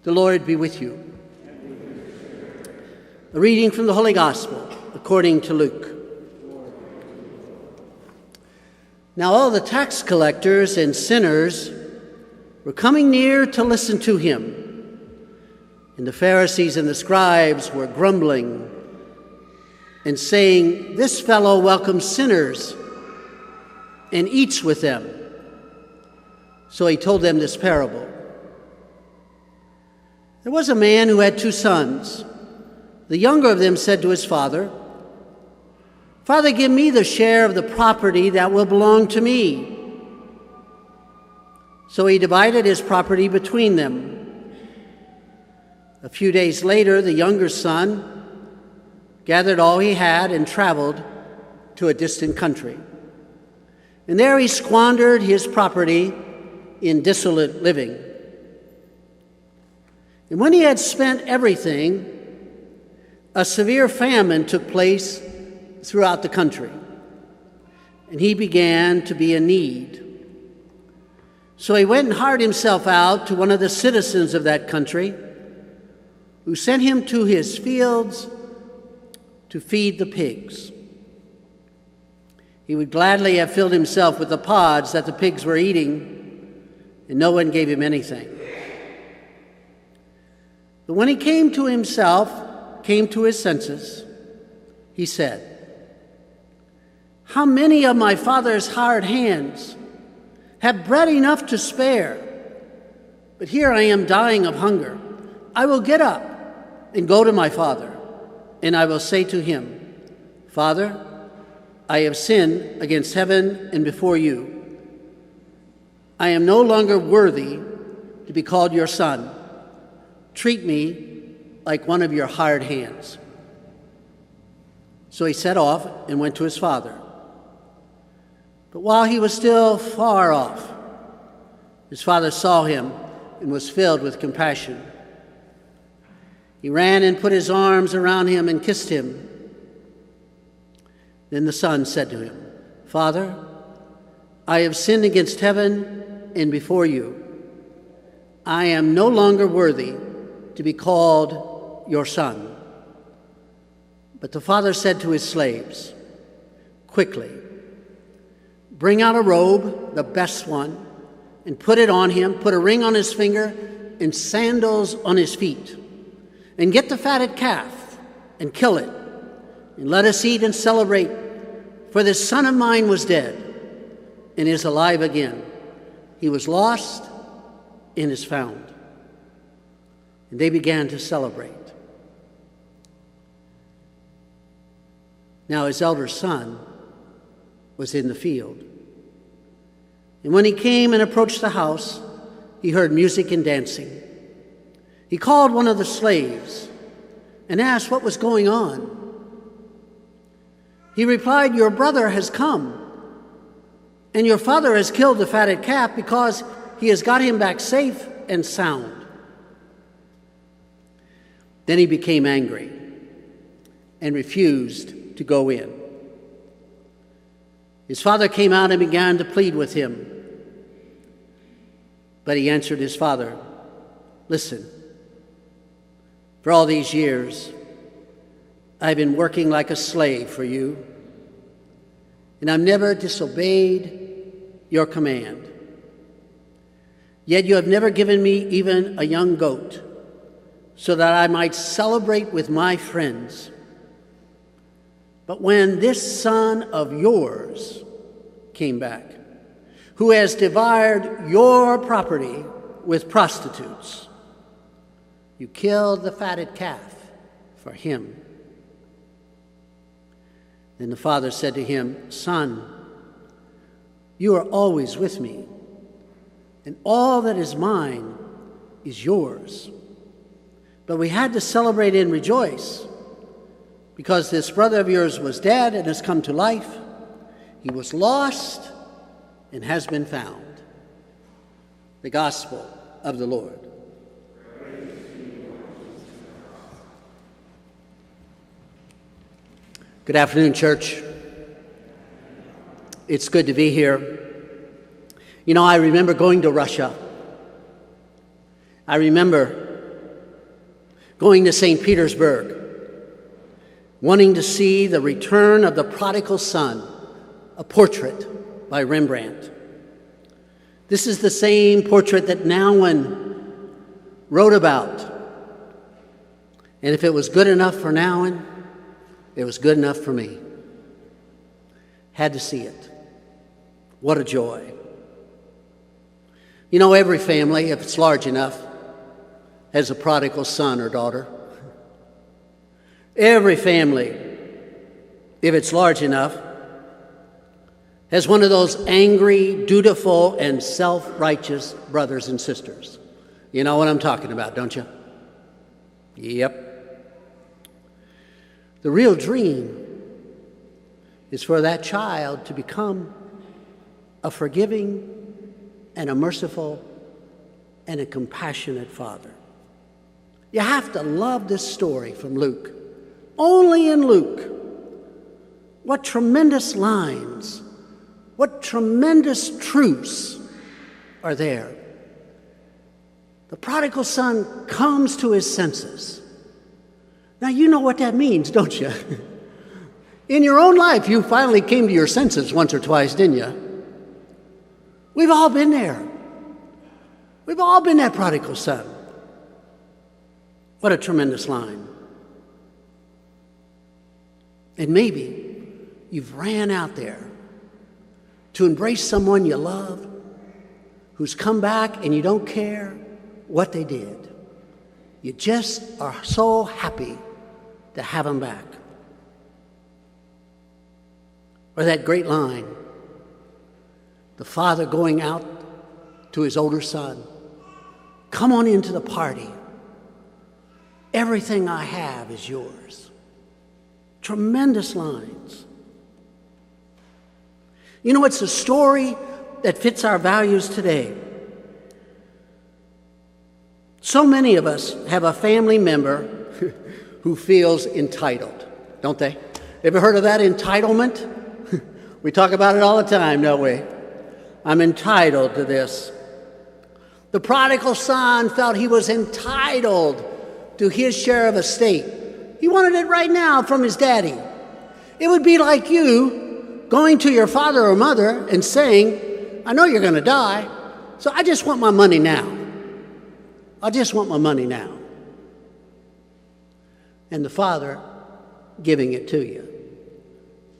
The Lord be with you. A reading from the Holy Gospel according to Luke. Now all the tax collectors and sinners were coming near to listen to him, and the Pharisees and the scribes were grumbling and saying, "This fellow welcomes sinners and eats with them." So he told them this parable. There was a man who had 2 sons. The younger of them said to his father, "Father, give me the share of the property that will belong to me." So he divided his property between them. A few days later, the younger son gathered all he had and traveled to a distant country. And there he squandered his property in dissolute living. And when he had spent everything, a severe famine took place throughout the country, and he began to be in need. So he went and hired himself out to one of the citizens of that country, who sent him to his fields to feed the pigs. He would gladly have filled himself with the pods that the pigs were eating, and no one gave him anything. But when he came to his senses, he said, "How many of my father's hired hands have bread enough to spare? But here I am dying of hunger. I will get up and go to my father, and I will say to him, 'Father, I have sinned against heaven and before you. I am no longer worthy to be called your son. Treat me like one of your hired hands.' So he set off and went to his father. But while he was still far off, his father saw him and was filled with compassion. He ran and put his arms around him and kissed him. Then the son said to him, 'Father, I have sinned against heaven and before you. I am no longer worthy to be called your son.' But the father said to his slaves, 'Quickly, bring out a robe, the best one, and put it on him. Put a ring on his finger and sandals on his feet. And get the fatted calf and kill it. And let us eat and celebrate. For this son of mine was dead and is alive again. He was lost and is found.' And they began to celebrate. Now his elder son was in the field. And when he came and approached the house, he heard music and dancing. He called one of the slaves and asked what was going on. He replied, 'Your brother has come, and your father has killed the fatted calf because he has got him back safe and sound.' Then he became angry and refused to go in. His father came out and began to plead with him. But he answered his father, 'Listen, for all these years, I've been working like a slave for you, and I've never disobeyed your command. Yet you have never given me even a young goat, so that I might celebrate with my friends. But when this son of yours came back, who has devoured your property with prostitutes, you killed the fatted calf for him.' Then the father said to him, 'Son, you are always with me, and all that is mine is yours. But we had to celebrate and rejoice, because this brother of yours was dead and has come to life. He was lost and has been found.'" The Gospel of the Lord. Good afternoon, church. It's good to be here. You know, I remember going to Russia. I remember going to St. Petersburg, wanting to see the return of the Prodigal Son, a portrait by Rembrandt. This is the same portrait that Nouwen wrote about. And if it was good enough for Nouwen, it was good enough for me. Had to see it. What a joy. You know, every family, if it's large enough, has a prodigal son or daughter. Every family, if it's large enough, has one of those angry, dutiful, and self-righteous brothers and sisters. You know what I'm talking about, don't you? Yep. The real dream is for that child to become a forgiving and a merciful and a compassionate father. You have to love this story from Luke. Only in Luke. What tremendous lines, what tremendous truths are there. The prodigal son comes to his senses. Now, you know what that means, don't you? In your own life, you finally came to your senses once or twice, didn't you? We've all been there. We've all been that prodigal son. What a tremendous line. And maybe you've ran out there to embrace someone you love who's come back and you don't care what they did. You just are so happy to have them back. Or that great line, the father going out to his older son, come on into the party. Everything I have is yours. Tremendous lines. You know, it's a story that fits our values today. So many of us have a family member who feels entitled, don't they? Ever heard of that, entitlement? We talk about it all the time, don't we? I'm entitled to this. The prodigal son felt he was entitled to his share of estate. He wanted it right now from his daddy. It would be like you going to your father or mother and saying, I know you're going to die, so I just want my money now. I just want my money now. And the father giving it to you.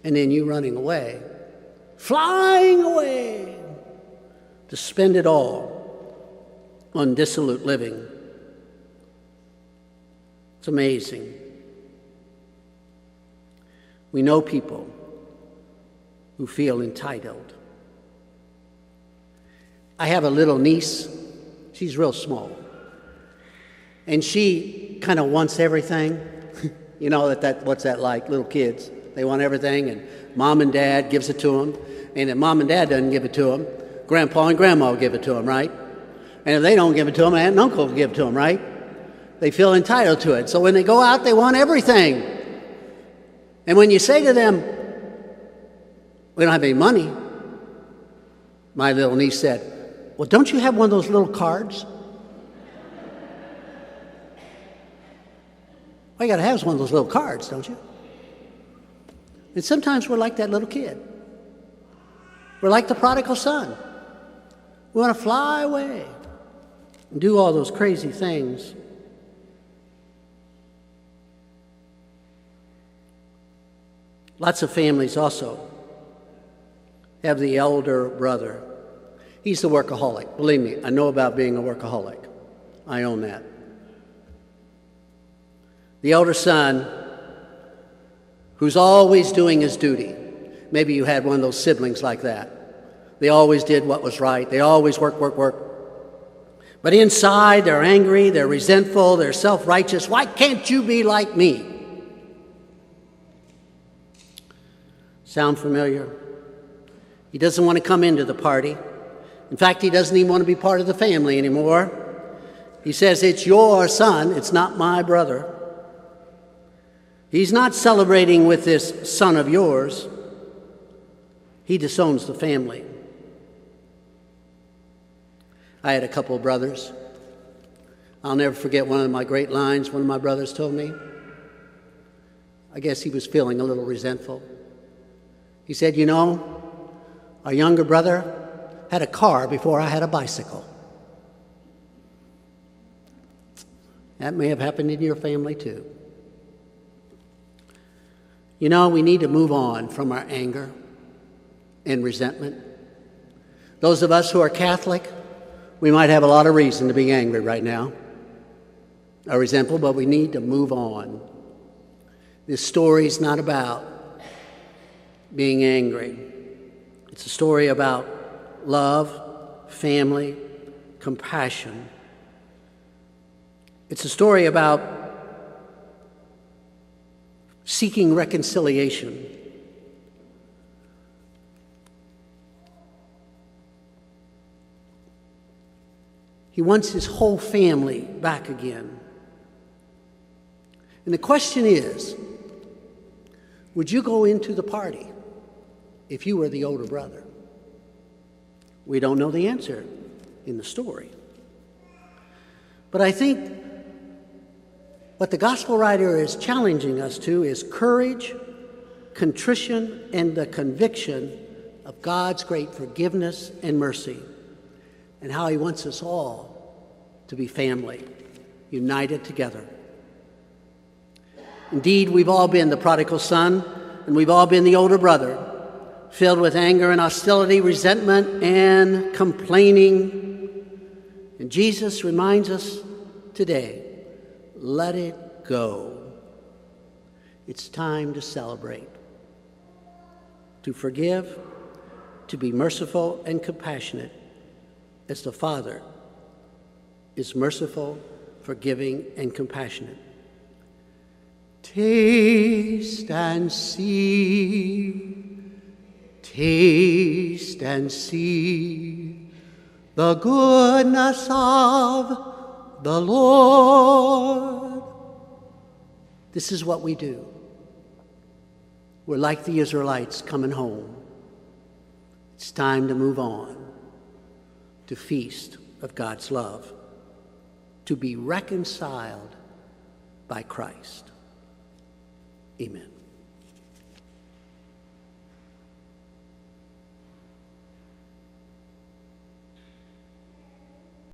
And then you running away, flying away to spend it all on dissolute living. It's amazing. We know people who feel entitled. I have a little niece. She's real small. And she kind of wants everything. You know, what's that like? Little kids, they want everything, and mom and dad gives it to them. And if mom and dad doesn't give it to them, grandpa and grandma will give it to them, right? And if they don't give it to them, aunt and uncle will give it to them, right? They feel entitled to it. So when they go out, they want everything. And when you say to them, we don't have any money, my little niece said, well, don't you have one of those little cards? All you got to have is one of those little cards, don't you? And sometimes we're like that little kid. We're like the prodigal son. We want to fly away and do all those crazy things. Lots of families also have the elder brother. He's the workaholic. Believe me, I know about being a workaholic. I own that. The elder son who's always doing his duty. Maybe you had one of those siblings like that. They always did what was right. They always work. But inside, they're angry, they're resentful, they're self-righteous. Why can't you be like me? Sound familiar? He doesn't want to come into the party. In fact, he doesn't even want to be part of the family anymore. He says, it's your son, it's not my brother. He's not celebrating with this son of yours. He disowns the family. I had a couple of brothers. I'll never forget one of my great lines one of my brothers told me. I guess he was feeling a little resentful. He said, "You know, our younger brother had a car before I had a bicycle." That may have happened in your family too. You know, we need to move on from our anger and resentment. Those of us who are Catholic, we might have a lot of reason to be angry right now or resentful, but we need to move on. This story is not about being angry. It's a story about love, family, compassion. It's a story about seeking reconciliation. He wants his whole family back again. And the question is, would you go into the party if you were the older brother? We don't know the answer in the story. But I think what the gospel writer is challenging us to is courage, contrition, and the conviction of God's great forgiveness and mercy, and how he wants us all to be family, united together. Indeed, we've all been the prodigal son, and we've all been the older brother, filled with anger and hostility, resentment and complaining. And Jesus reminds us today, let it go. It's time to celebrate, to forgive, to be merciful and compassionate, as the Father is merciful, forgiving, and compassionate. Taste and see, taste and see the goodness of the Lord. This is what we do. We're like the Israelites coming home. It's time to move on, to feast of God's love, to be reconciled by Christ. Amen.